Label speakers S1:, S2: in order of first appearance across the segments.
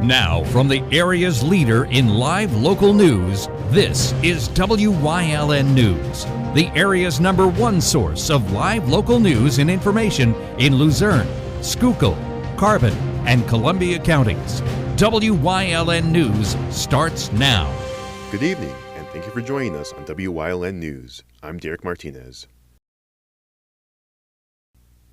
S1: Now, from the area's leader in live local news, this is WYLN News, the area's #1 source of live local news and information in Luzerne, Schuylkill, Carbon, and Columbia counties. WYLN News starts now.
S2: Good evening, and thank you for joining us on WYLN News. I'm Derek Martinez.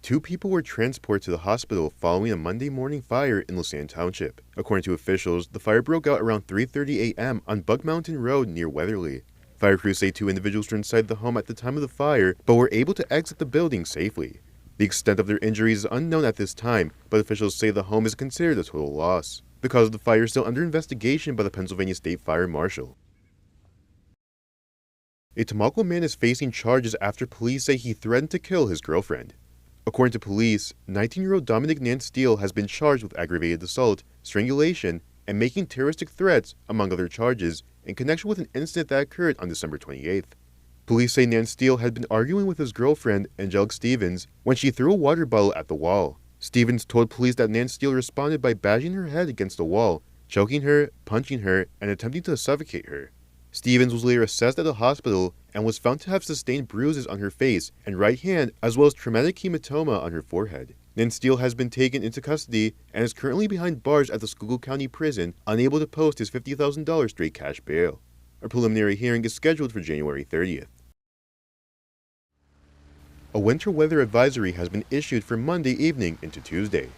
S2: 2 people were transported to the hospital following a Monday morning fire in Lausanne Township. According to officials, the fire broke out around 3:30 a.m. on Bug Mountain Road near Weatherly. Fire crews say 2 individuals were inside the home at the time of the fire, but were able to exit the building safely. The extent of their injuries is unknown at this time, but officials say the home is considered a total loss. The cause of the fire is still under investigation by the Pennsylvania State Fire Marshal. A Tamaulipan man is facing charges after police say he threatened to kill his girlfriend. According to police, 19-year-old Dominic Nance Steele has been charged with aggravated assault, strangulation, and making terroristic threats, among other charges, in connection with an incident that occurred on December 28th. Police say Nance Steele had been arguing with his girlfriend, Angelique Stevens, when she threw a water bottle at the wall. Stevens told police that Nance Steele responded by bashing her head against the wall, choking her, punching her, and attempting to suffocate her. Stevens was later assessed at a hospital and was found to have sustained bruises on her face and right hand, as well as traumatic hematoma on her forehead. Nance Steele has been taken into custody and is currently behind bars at the Schuylkill County Prison, unable to post his $50,000 straight cash bail. A preliminary hearing is scheduled for January 30th. A winter weather advisory has been issued for Monday evening into Tuesday.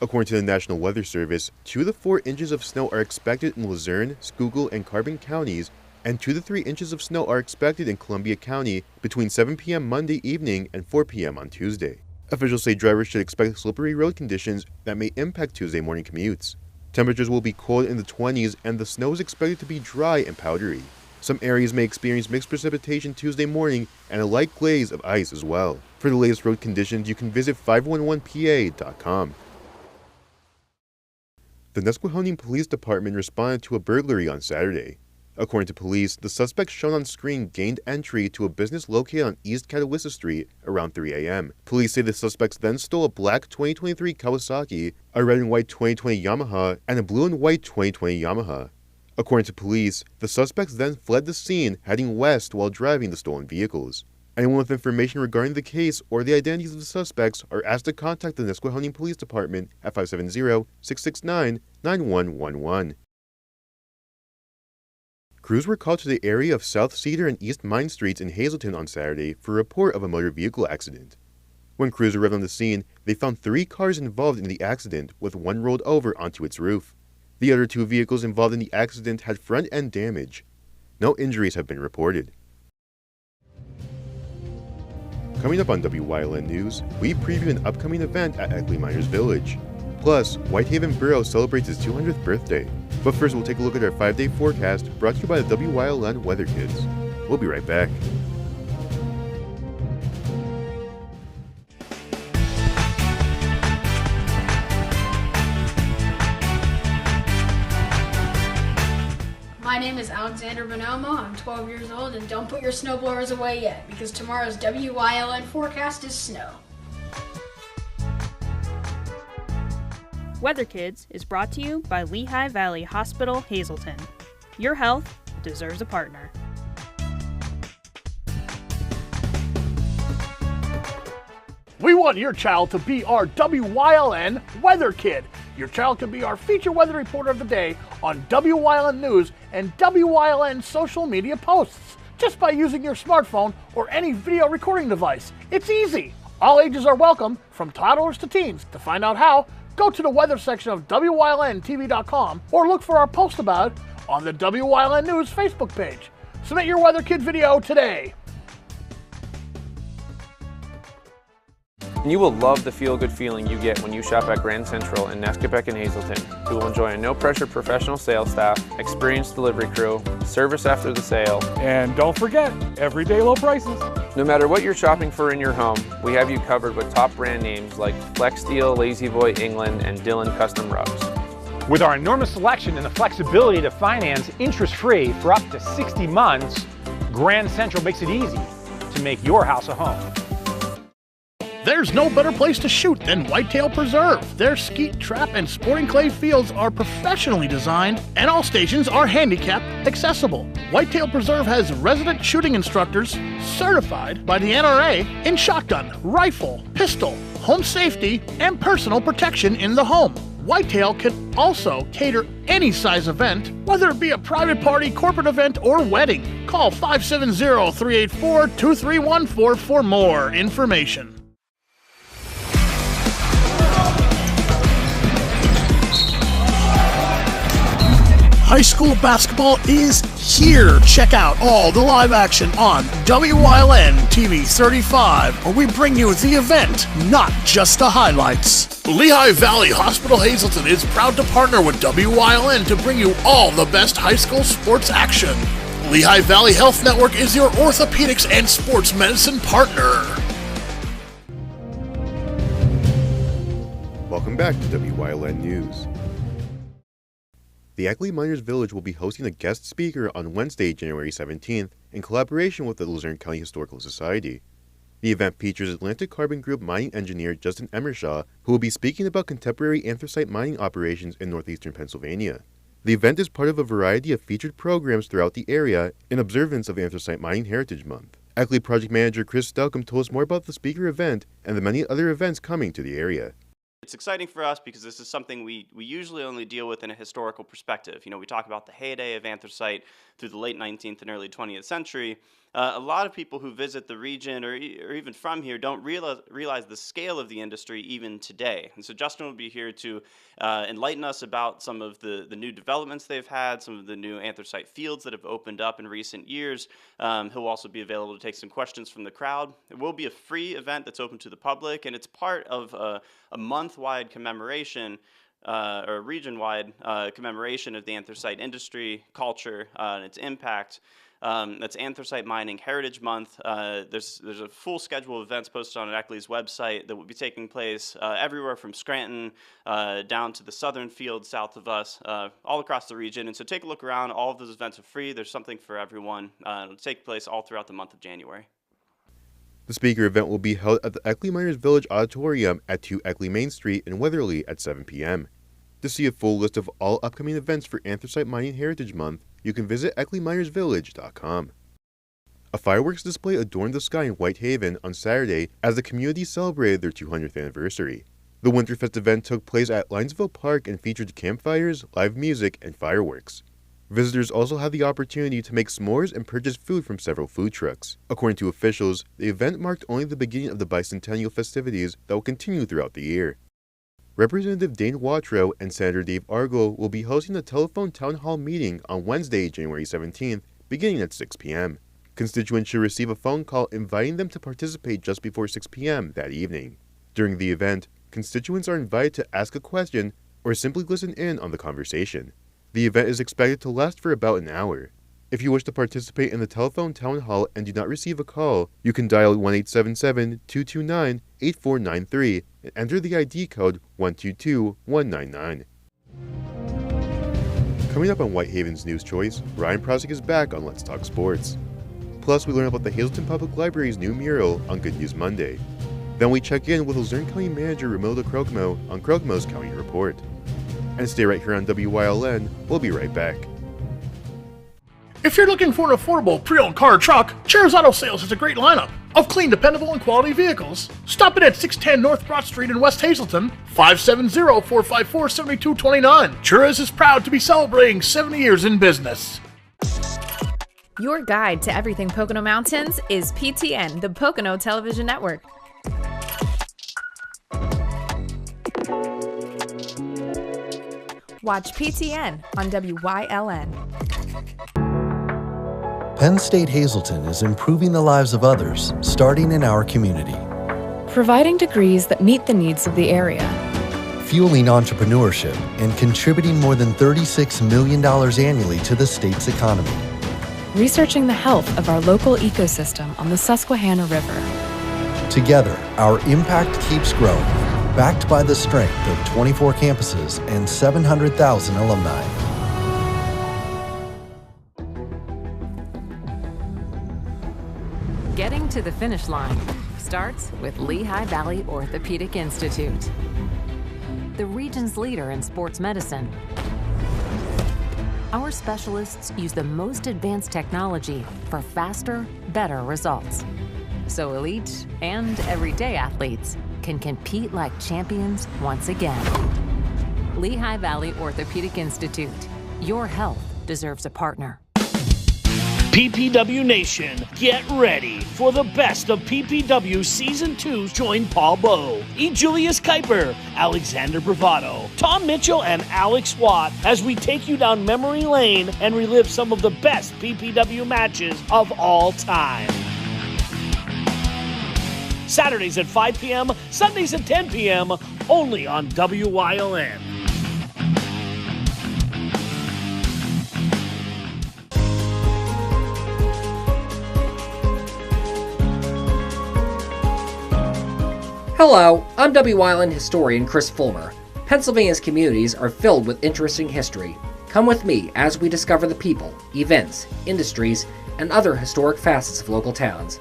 S2: According to the National Weather Service, 2 to 4 inches of snow are expected in Luzerne, Schuylkill, and Carbon counties, and 2 to 3 inches of snow are expected in Columbia County between 7 p.m. Monday evening and 4 p.m. on Tuesday. Officials say drivers should expect slippery road conditions that may impact Tuesday morning commutes. Temperatures will be cold in the 20s, and the snow is expected to be dry and powdery. Some areas may experience mixed precipitation Tuesday morning and a light glaze of ice as well. For the latest road conditions, you can visit 511pa.com. The Nesquehoning Police Department responded to a burglary on Saturday. According to police, the suspect shown on screen gained entry to a business located on East Catawissa Street around 3 a.m. Police say the suspects then stole a black 2023 Kawasaki, a red and white 2020 Yamaha, and a blue and white 2020 Yamaha. According to police, the suspects then fled the scene, heading west while driving the stolen vehicles. Anyone with information regarding the case or the identities of the suspects are asked to contact the Nesquehoning Police Department at 570-669-9111. Crews were called to the area of South Cedar and East Mine Streets in Hazleton on Saturday for a report of a motor vehicle accident. When crews arrived on the scene, they found 3 cars involved in the accident, with one rolled over onto its roof. The other 2 vehicles involved in the accident had front-end damage. No injuries have been reported. Coming up on WYLN News, we preview an upcoming event at Eckley Miners Village. Plus, Whitehaven Borough celebrates its 200th birthday. But first, we'll take a look at our 5-day forecast brought to you by the WYLN Weather Kids. We'll be right back.
S3: My name is Alexander Bonomo. I'm 12 years old, and don't put your snowblowers away yet, because tomorrow's WYLN forecast is snow.
S4: Weather Kids is brought to you by Lehigh Valley Hospital, Hazleton. Your health deserves a partner.
S5: We want your child to be our WYLN Weather Kid. Your child can be our feature weather reporter of the day on WYLN News and WYLN social media posts, just by using your smartphone or any video recording device. It's easy. All ages are welcome, from toddlers to teens. To find out how, go to the weather section of WYLNTV.com or look for our post about it on the WYLN News Facebook page. Submit your Weather Kid video today.
S6: And you will love the feel-good feeling you get when you shop at Grand Central in Nesquebec and Hazleton. You will enjoy a no-pressure professional sales staff, experienced delivery crew, service after the sale,
S7: and don't forget, everyday low prices.
S6: No matter what you're shopping for in your home, we have you covered with top brand names like Flex Steel, Lazy Boy, England, and Dillon Custom Rugs.
S7: With our enormous selection and the flexibility to finance interest-free for up to 60 months, Grand Central makes it easy to make your house a home.
S5: There's no better place to shoot than Whitetail Preserve. Their skeet, trap, and sporting clay fields are professionally designed, and all stations are handicap accessible. Whitetail Preserve has resident shooting instructors certified by the NRA in shotgun, rifle, pistol, home safety, and personal protection in the home. Whitetail can also cater any size event, whether it be a private party, corporate event, or wedding. Call 570-384-2314 for more information. High school basketball is here. Check out all the live action on WYLN TV 35, where we bring you the event, not just the highlights. Lehigh Valley Hospital Hazleton is proud to partner with WYLN to bring you all the best high school sports action. Lehigh Valley Health Network is your orthopedics and sports medicine partner.
S2: Welcome back to WYLN News. The Ackley Miners Village will be hosting a guest speaker on Wednesday, January 17th, in collaboration with the Luzerne County Historical Society. The event features Atlantic Carbon Group mining engineer Justin Emershaw, who will be speaking about contemporary anthracite mining operations in northeastern Pennsylvania. The event is part of a variety of featured programs throughout the area in observance of Anthracite Mining Heritage Month. Ackley project manager Chris Stelcombe told us more about the speaker event and the many other events coming to the area.
S8: It's exciting for us because this is something we usually only deal with in a historical perspective. You know, we talk about the heyday of anthracite through the late 19th and early 20th century. A lot of people who visit the region or even from here don't realize the scale of the industry even today. And so Justin will be here to enlighten us about some of the new developments they've had, some of the new anthracite fields that have opened up in recent years. He'll also be available to take some questions from the crowd. It will be a free event that's open to the public, and it's part of a month-wide commemoration or region-wide commemoration of the anthracite industry, culture, and its impact. That's Anthracite Mining Heritage Month. There's a full schedule of events posted on Ackley's website that will be taking place everywhere from Scranton down to the southern field south of us, all across the region. And so take a look around. All of those events are free. There's something for everyone. It'll take place all throughout the month of January.
S2: The speaker event will be held at the Ackley Miners Village Auditorium at 2 Ackley Main Street in Weatherly at 7 p.m. To see a full list of all upcoming events for Anthracite Mining Heritage Month, you can visit ackleyminersvillage.com. A fireworks display adorned the sky in Whitehaven on Saturday as the community celebrated their 200th anniversary. The Winterfest event took place at Linesville Park and featured campfires, live music, and fireworks. Visitors also had the opportunity to make s'mores and purchase food from several food trucks. According to officials, the event marked only the beginning of the bicentennial festivities that will continue throughout the year. Representative Dane Watrow and Senator Dave Argo will be hosting a telephone town hall meeting on Wednesday, January 17th, beginning at 6 p.m. Constituents should receive a phone call inviting them to participate just before 6 p.m. that evening. During the event, constituents are invited to ask a question or simply listen in on the conversation. The event is expected to last for about an hour. If you wish to participate in the telephone town hall and do not receive a call, you can dial 1-877-229-8493 and enter the ID code 122199. Coming up on Whitehaven's News Choice, Ryan Prosick is back on Let's Talk Sports. Plus, we learn about the Hazleton Public Library's new mural on Good News Monday. Then we check in with Luzerne County Manager Romilda Krogmo on Krogmo's County Report. And stay right here on WYLN, we'll be right back.
S5: If you're looking for an affordable pre-owned car or truck, Chairs Auto Sales has a great lineup of clean, dependable, and quality vehicles. Stop in at 610 North Broad Street in West Hazleton, 570-454-7229. Chairs is proud to be celebrating 70 years in business.
S9: Your guide to everything Pocono Mountains is PTN, the Pocono Television Network. Watch PTN on WYLN.
S10: Penn State Hazleton is improving the lives of others, starting in our community.
S11: Providing degrees that meet the needs of the area.
S10: Fueling entrepreneurship and contributing more than $36 million annually to the state's economy.
S11: Researching the health of our local ecosystem on the Susquehanna River.
S10: Together, our impact keeps growing, backed by the strength of 24 campuses and 700,000 alumni.
S12: Getting to the finish line starts with Lehigh Valley Orthopedic Institute, the region's leader in sports medicine. Our specialists use the most advanced technology for faster, better results. So elite and everyday athletes can compete like champions once again. Lehigh Valley Orthopedic Institute. Your health deserves a partner.
S13: PPW Nation, get ready for the best of PPW Season 2. Join Paul Bowe, E. Julius Kuiper, Alexander Bravado, Tom Mitchell, and Alex Watt as we take you down memory lane and relive some of the best PPW matches of all time. Saturdays at 5 p.m., Sundays at 10 p.m., only on WYLN.
S14: Hello, I'm WYLN historian Chris Fulmer. Pennsylvania's communities are filled with interesting history. Come with me as we discover the people, events, industries, and other historic facets of local towns.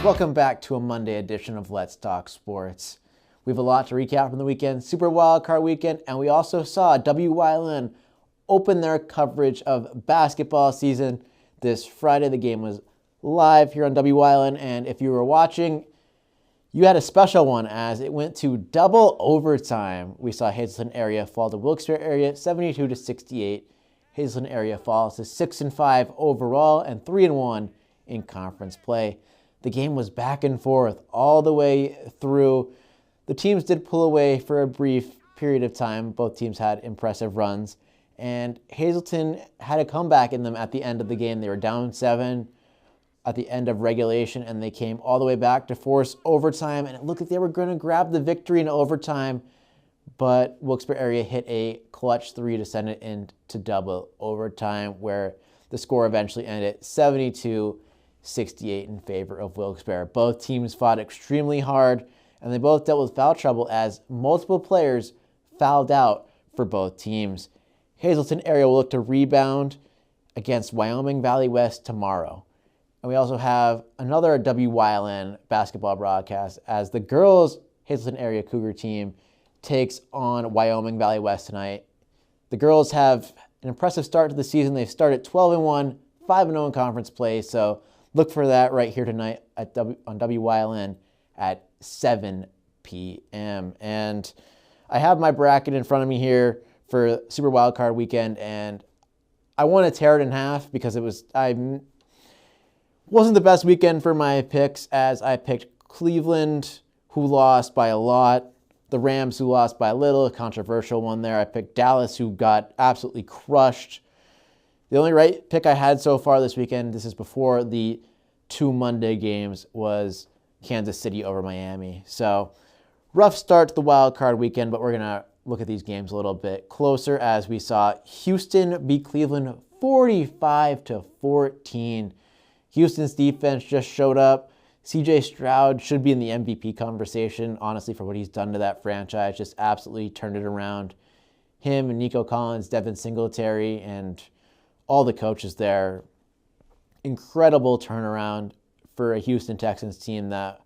S15: Welcome back to a Monday edition of Let's Talk Sports. We have a lot to recap from the weekend, Super Wildcard Weekend, and we also saw WYLN open their coverage of basketball season this Friday. The game was live here on WYLN, and if you were watching, you had a special one as it went to double overtime. We saw Hazleton area fall to Wilkes-Barre area 72-68. Hazleton area falls to 6-5 overall and 3-1 in conference play. The game was back and forth all the way through. The teams did pull away for a brief period of time. Both teams had impressive runs. And Hazleton had a comeback in them at the end of the game. They were down 7 at the end of regulation, and they came all the way back to force overtime. And it looked like they were going to grab the victory in overtime. But Wilkes-Barre area hit a clutch 3 to send it into double overtime, where the score eventually ended 72-68 in favor of Wilkes-Barre. Both teams fought extremely hard, and they both dealt with foul trouble as multiple players fouled out for both teams. Hazleton area will look to rebound against Wyoming Valley West tomorrow. And we also have another WYLN basketball broadcast as the girls Hazleton area Cougar team takes on Wyoming Valley West tonight. The girls have an impressive start to the season. They've started 12-1, 5-0 in conference play, so look for that right here tonight on WYLN at 7 p.m. And I have my bracket in front of me here for Super Wildcard Weekend, and I want to tear it in half because wasn't the best weekend for my picks, as I picked Cleveland, who lost by a lot, the Rams, who lost by a little, a controversial one there. I picked Dallas, who got absolutely crushed. The only right pick I had so far this weekend, this is before the 2 Monday games, was Kansas City over Miami. So rough start to the wild card weekend, but we're going to look at these games a little bit closer as we saw Houston beat Cleveland 45-14. Houston's defense just showed up. CJ Stroud should be in the MVP conversation, honestly, for what he's done to that franchise. Just absolutely turned it around. Him and Nico Collins, Devin Singletary, and all the coaches there. Incredible turnaround for a Houston Texans team that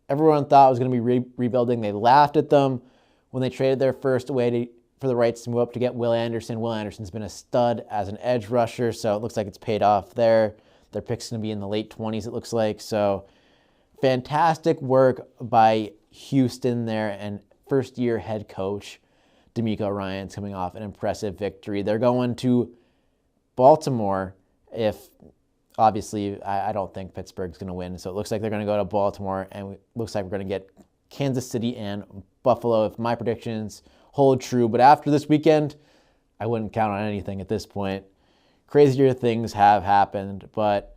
S15: everyone thought was going to be rebuilding. They laughed at them when they traded their first away for the rights to move up to get Will Anderson. Will Anderson's been a stud as an edge rusher, so it looks like it's paid off there. Their pick's going to be in the late 20s, it looks like. So fantastic work by Houston there, and first-year head coach D'Amico Ryan's coming off an impressive victory. They're going to Baltimore if, obviously, I don't think Pittsburgh's going to win. So it looks like they're going to go to Baltimore, and it looks like we're going to get Kansas City and Buffalo if my predictions hold true. But after this weekend, I wouldn't count on anything at this point. Crazier things have happened, but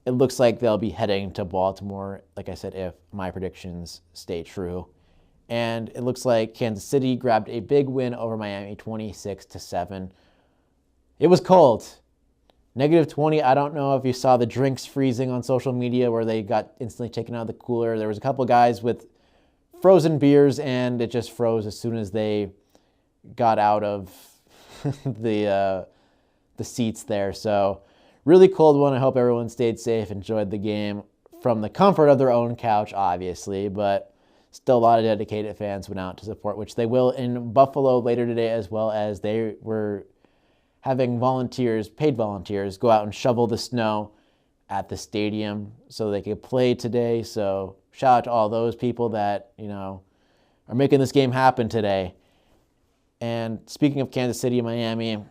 S15: it looks like they'll be heading to Baltimore, like I said, if my predictions stay true. And it looks like Kansas City grabbed a big win over Miami, 26-7. It was cold. -20. I don't know if you saw the drinks freezing on social media where they got instantly taken out of the cooler. There was a couple guys with frozen beers, and it just froze as soon as they got out of the seats there. So really cold one. I hope everyone stayed safe, enjoyed the game from the comfort of their own couch, obviously, but still a lot of dedicated fans went out to support, which they will in Buffalo later today, as well as they were having volunteers, paid volunteers, go out and shovel the snow at the stadium so they could play today. So shout out to all those people that, are making this game happen today. And speaking of Kansas City and Miami,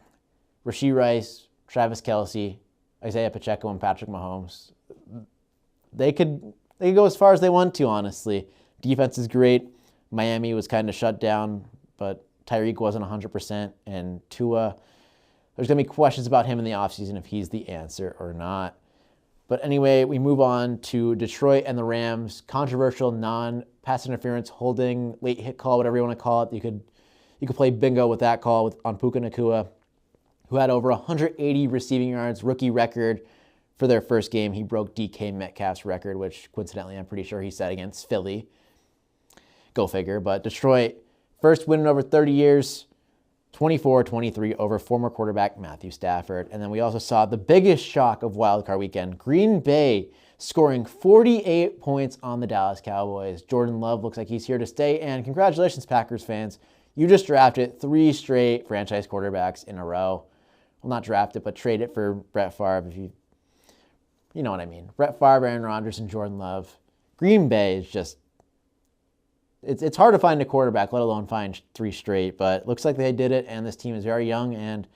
S15: Rashee Rice, Travis Kelce, Isaiah Pacheco, and Patrick Mahomes, they could go as far as they want to, honestly. Defense is great. Miami was kind of shut down, but Tyreek wasn't 100%. And Tua, there's going to be questions about him in the offseason if he's the answer or not. But anyway, we move on to Detroit and the Rams. Controversial non-pass interference holding, late hit call, whatever you want to call it. You could play bingo with that call on Puka Nacua, who had over 180 receiving yards, rookie record for their first game. He broke DK Metcalf's record, which coincidentally I'm pretty sure he set against Philly. Go figure. But Detroit, first win in over 30 years, 24-23 over former quarterback Matthew Stafford. And then we also saw the biggest shock of wildcard weekend, Green Bay scoring 48 points on the Dallas Cowboys. Jordan Love looks like he's here to stay, and congratulations, Packers fans. You just drafted 3 straight franchise quarterbacks in a row. Well, not drafted, but traded for Brett Favre, if you know what I mean. Brett Favre, Aaron Rodgers, and Jordan Love. Green Bay is just, it's hard to find a quarterback, let alone find 3 straight, but looks like they did it, and this team is very young, and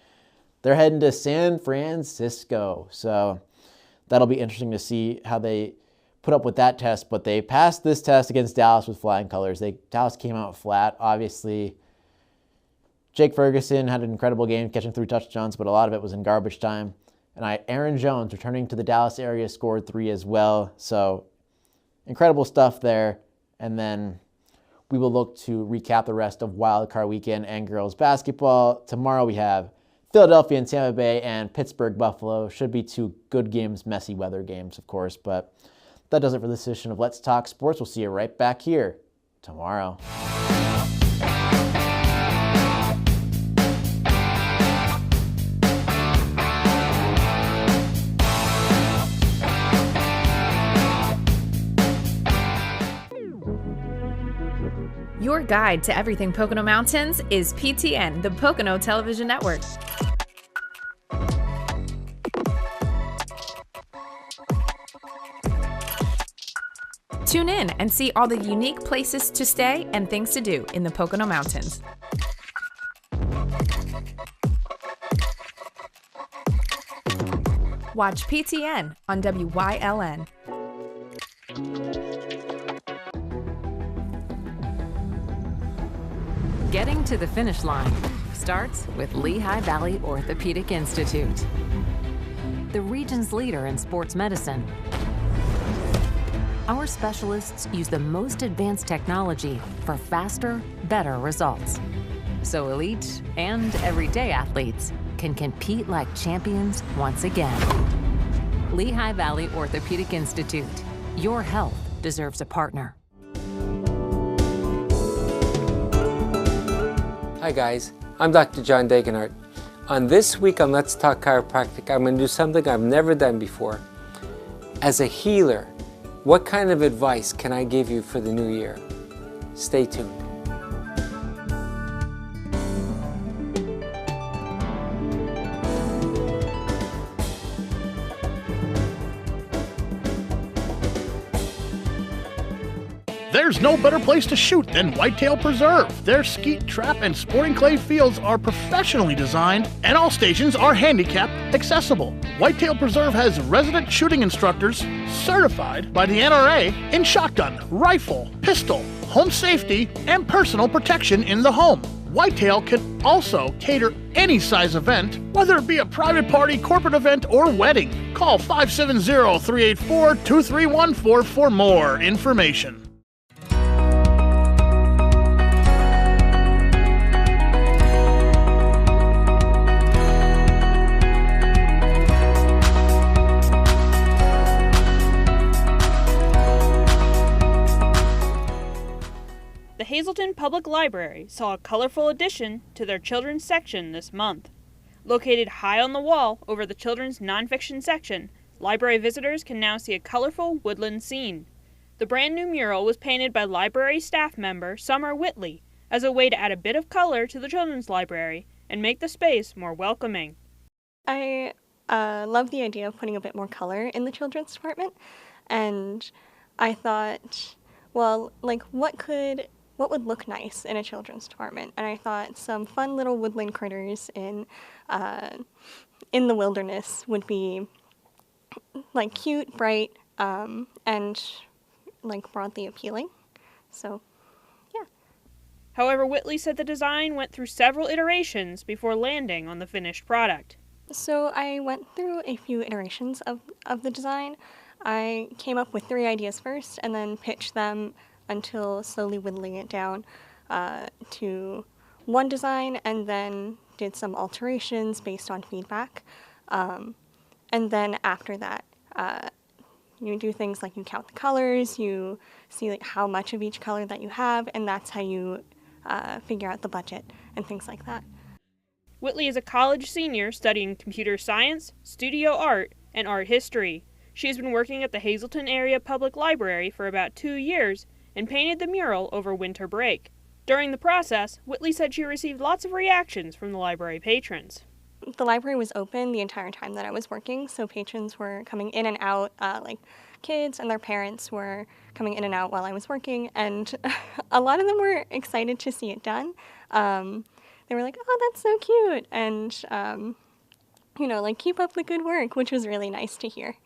S15: they're heading to San Francisco. So that'll be interesting to see how they put up with that test, but they passed this test against Dallas with flying colors. Dallas came out flat, obviously. Jake Ferguson had an incredible game, catching 3 touchdowns, but a lot of it was in garbage time. And Aaron Jones, returning to the Dallas area, scored 3 as well. So incredible stuff there. And then we will look to recap the rest of Wild Card Weekend and girls basketball. Tomorrow we have Philadelphia and Tampa Bay and Pittsburgh Buffalo. Should be 2 good games, messy weather games, of course. But that does it for this edition of Let's Talk Sports. We'll see you right back here tomorrow.
S9: Your guide to everything Pocono Mountains is PTN, the Pocono Television Network. Tune in and see all the unique places to stay and things to do in the Pocono Mountains. Watch PTN on WYLN.
S12: Getting to the finish line starts with Lehigh Valley Orthopedic Institute, the region's leader in sports medicine. Our specialists use the most advanced technology for faster, better results, so elite and everyday athletes can compete like champions once again. Lehigh Valley Orthopedic Institute. Your health deserves a partner.
S16: Hi guys, I'm Dr. John Degenhardt. On this week on Let's Talk Chiropractic, I'm going to do something I've never done before. As a healer, what kind of advice can I give you for the new year? Stay tuned.
S5: There's no better place to shoot than Whitetail Preserve. Their skeet, trap, and sporting clay fields are professionally designed, and all stations are handicap accessible. Whitetail Preserve has resident shooting instructors certified by the NRA in shotgun, rifle, pistol, home safety, and personal protection in the home. Whitetail can also cater any size event, whether it be a private party, corporate event, or wedding. Call 570-384-2314 for more information.
S4: Hazelton Public Library saw a colorful addition to their children's section this month. Located high on the wall over the children's nonfiction section, library visitors can now see a colorful woodland scene. The brand new mural was painted by library staff member Summer Whitley as a way to add a bit of color to the children's library and make the space more welcoming.
S17: I love the idea of putting a bit more color in the children's department, and I thought, well, like what would look nice in a children's department? And I thought some fun little woodland critters in the wilderness would be like cute, bright, and like broadly appealing. So, yeah.
S4: However, Whitley said the design went through several iterations before landing on the finished product.
S17: So I went through a few iterations of the design. I came up with 3 ideas first and then pitched them until slowly whittling it down to one design, and then did some alterations based on feedback. And then after that, you do things like you count the colors, you see like how much of each color that you have, and that's how you figure out the budget and things like that.
S4: Whitley is a college senior studying computer science, studio art, and art history. She has been working at the Hazelton Area Public Library for about 2 years and painted the mural over winter break. During the process, Whitley said she received lots of reactions from the library patrons.
S17: The library was open the entire time that I was working, so patrons were coming in and out, like kids and their parents were coming in and out while I was working, and a lot of them were excited to see it done. They were like, oh, that's so cute, and, like, keep up the good work, which was really nice to hear.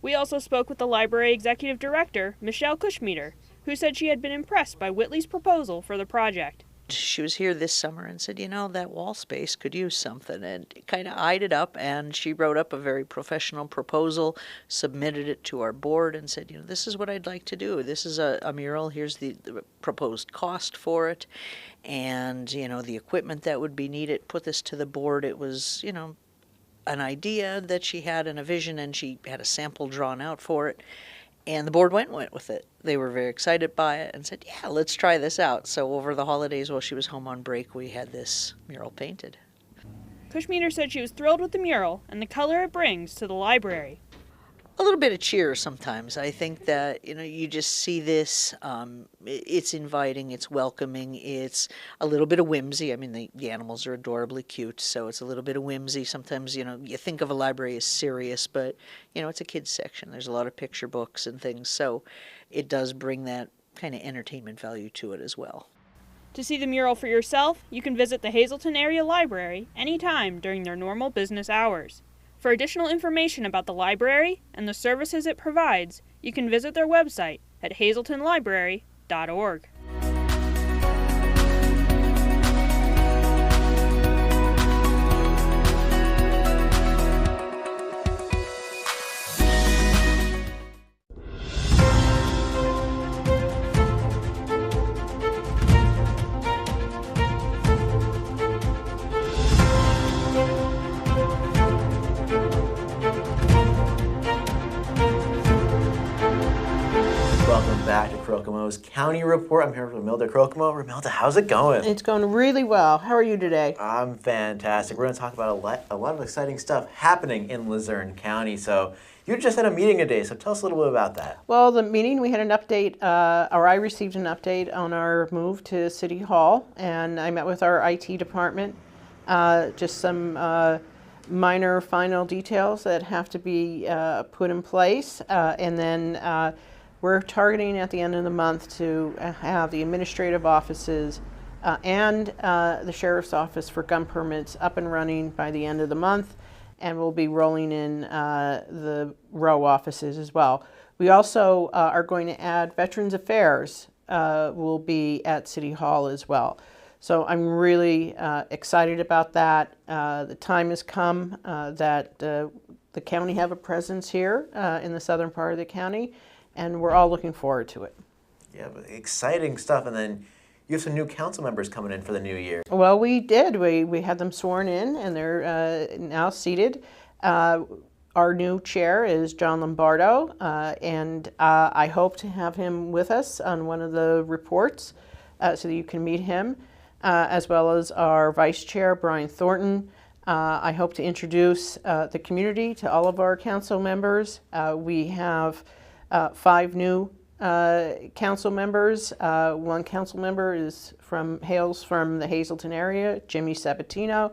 S4: We also spoke with the library executive director, Michelle Cushmeter, who said she had been impressed by Whitley's proposal for the project.
S18: She was here this summer and said, that wall space could use something, and kind of eyed it up, and she wrote up a very professional proposal, submitted it to our board, and said, this is what I'd like to do. This is a mural. Here's the proposed cost for it, and, the equipment that would be needed. Put this to the board. It was, an idea that she had and a vision, and she had a sample drawn out for it. And the board went with it. They were very excited by it and said, yeah, let's try this out. So over the holidays while she was home on break, we had this mural painted.
S4: Cushmeter said she was thrilled with the mural and the color it brings to the library.
S18: A little bit of cheer sometimes. I think that, you just see this, it's inviting, it's welcoming, it's a little bit of whimsy. I mean, the animals are adorably cute, so it's a little bit of whimsy. Sometimes, you think of a library as serious, but, it's a kids section. There's a lot of picture books and things, so it does bring that kind of entertainment value to it as well.
S4: To see the mural for yourself, you can visit the Hazelton Area Library anytime during their normal business hours. For additional information about the library and the services it provides, you can visit their website at hazeltonlibrary.org.
S15: Welcome back to Crocomo's County Report. I'm here with Romilda Crocomo. Romilda, how's it going?
S19: It's going really well. How are you today?
S15: I'm fantastic. We're going to talk about a lot of exciting stuff happening in Luzerne County. So you just had a meeting today, so tell us a little bit about that.
S19: Well, the meeting, we had an update, or I received an update on our move to City Hall, and I met with our IT department. Just some minor final details that have to be put in place, and then we're targeting at the end of the month to have the administrative offices and the sheriff's office for gun permits up and running by the end of the month, and we'll be rolling in the row offices as well. We also are going to add Veterans Affairs will be at City Hall as well. So I'm really excited about that. The time has come that the county have a presence here in the southern part of the county, and we're all looking forward to it.
S15: Yeah, but exciting stuff. And then you have some new council members coming in for the new year.
S19: Well, we did. We had them sworn in, and they're now seated. Our new chair is John Lombardo, and I hope to have him with us on one of the reports so that you can meet him, as well as our Vice Chair, Brian Thornton. I hope to introduce the community to all of our council members. We have 5 new council members. One council member hails from the Hazleton area, Jimmy Sabatino.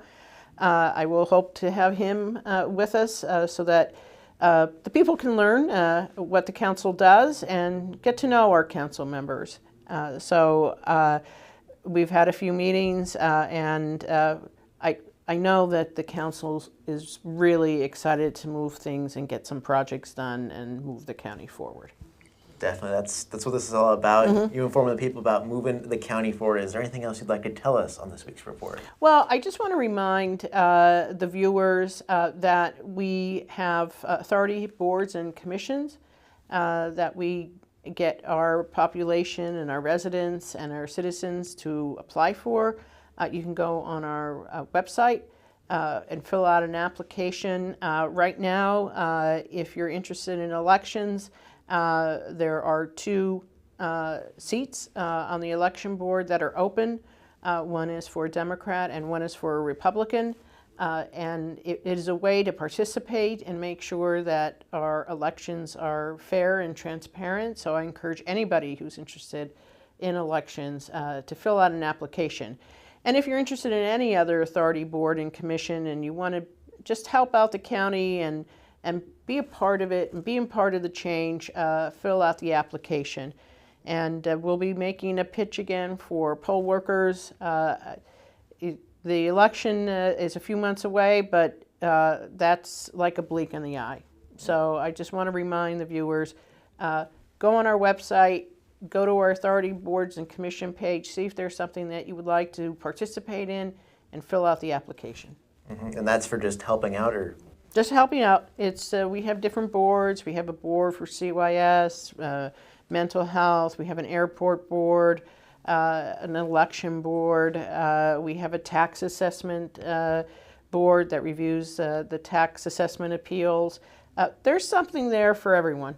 S19: I will hope to have him with us so that the people can learn what the council does and get to know our council members. We've had a few meetings, and I know that the council is really excited to move things and get some projects done and move the county forward.
S15: Definitely, that's what this is all about. You informing the people about moving the county forward. Is there anything else you'd like to tell us on this week's report?
S19: Well, I just want to remind the viewers that we have authority boards and commissions that we get our population and our residents and our citizens to apply for. You can go on our website and fill out an application. Right now, if you're interested in elections, there are 2 seats on the election board that are open. One is for a Democrat and one is for a Republican. And it is a way to participate and make sure that our elections are fair and transparent. So I encourage anybody who's interested in elections to fill out an application. And if you're interested in any other authority board and commission and you want to just help out the county and be a part of it and being part of the change, fill out the application. And we'll be making a pitch again for poll workers. The election is a few months away, but that's like a blink in the eye. So I just want to remind the viewers, go on our website, go to our authority boards and commission page, see if there's something that you would like to participate in, and fill out the application.
S15: And that's for just helping out, or?
S19: Just helping out. It's we have different boards. We have a board for CYS, mental health. We have an airport board, an election board. We have a tax assessment board that reviews the tax assessment appeals. There's something there for everyone.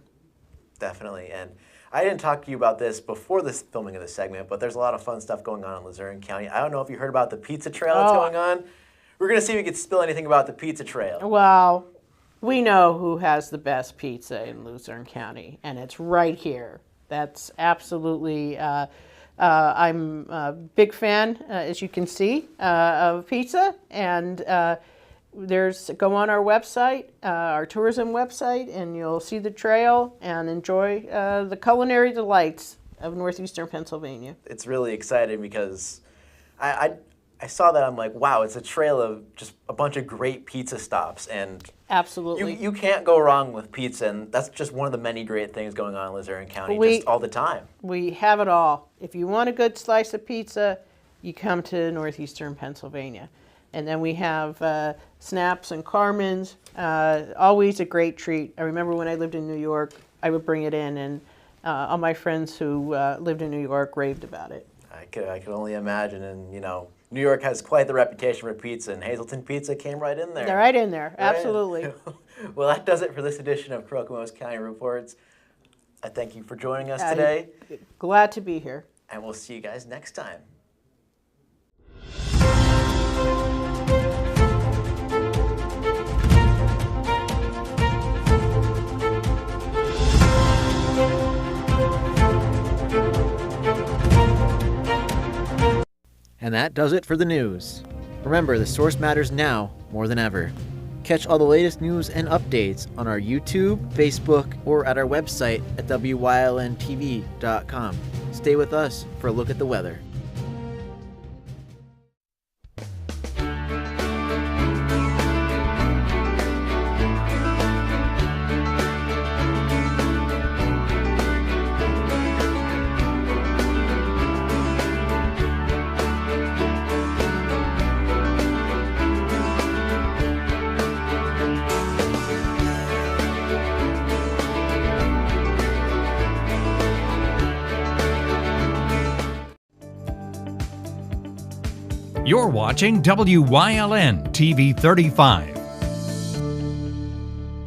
S15: Definitely. And I didn't talk to you about this before this filming of this segment, but there's a lot of fun stuff going on in Luzerne County. I don't know if you heard about the pizza trail that's going on. We're going to see if we can spill anything about the pizza trail.
S19: Well, we know who has the best pizza in Luzerne County, and it's right here. That's absolutely, I'm a big fan, as you can see, of pizza. And go on our website, our tourism website, and you'll see the trail and enjoy the culinary delights of northeastern Pennsylvania.
S15: It's really exciting because I saw that, I'm like, wow, it's a trail of just a bunch of great pizza stops. And
S19: absolutely,
S15: you can't go wrong with pizza, and that's just one of the many great things going on in Luzerne County just all the time.
S19: We have it all. If you want a good slice of pizza, you come to northeastern Pennsylvania. And then we have Snaps and Carmen's, always a great treat. I remember when I lived in New York, I would bring it in, and all my friends who lived in New York raved about it.
S15: I could only imagine, and you know, New York has quite the reputation for pizza, and Hazleton Pizza came right in there.
S19: They're right in there, absolutely.
S15: Well, that does it for this edition of Crocomo's County Reports. I thank you for joining us today.
S19: Glad to be here.
S15: And we'll see you guys next time.
S20: And that does it for the news. Remember, the source matters now more than ever. Catch all the latest news and updates on our YouTube, Facebook, or at our website at wylntv.com. Stay with us for a look at the weather.
S1: You're watching WYLN TV 35.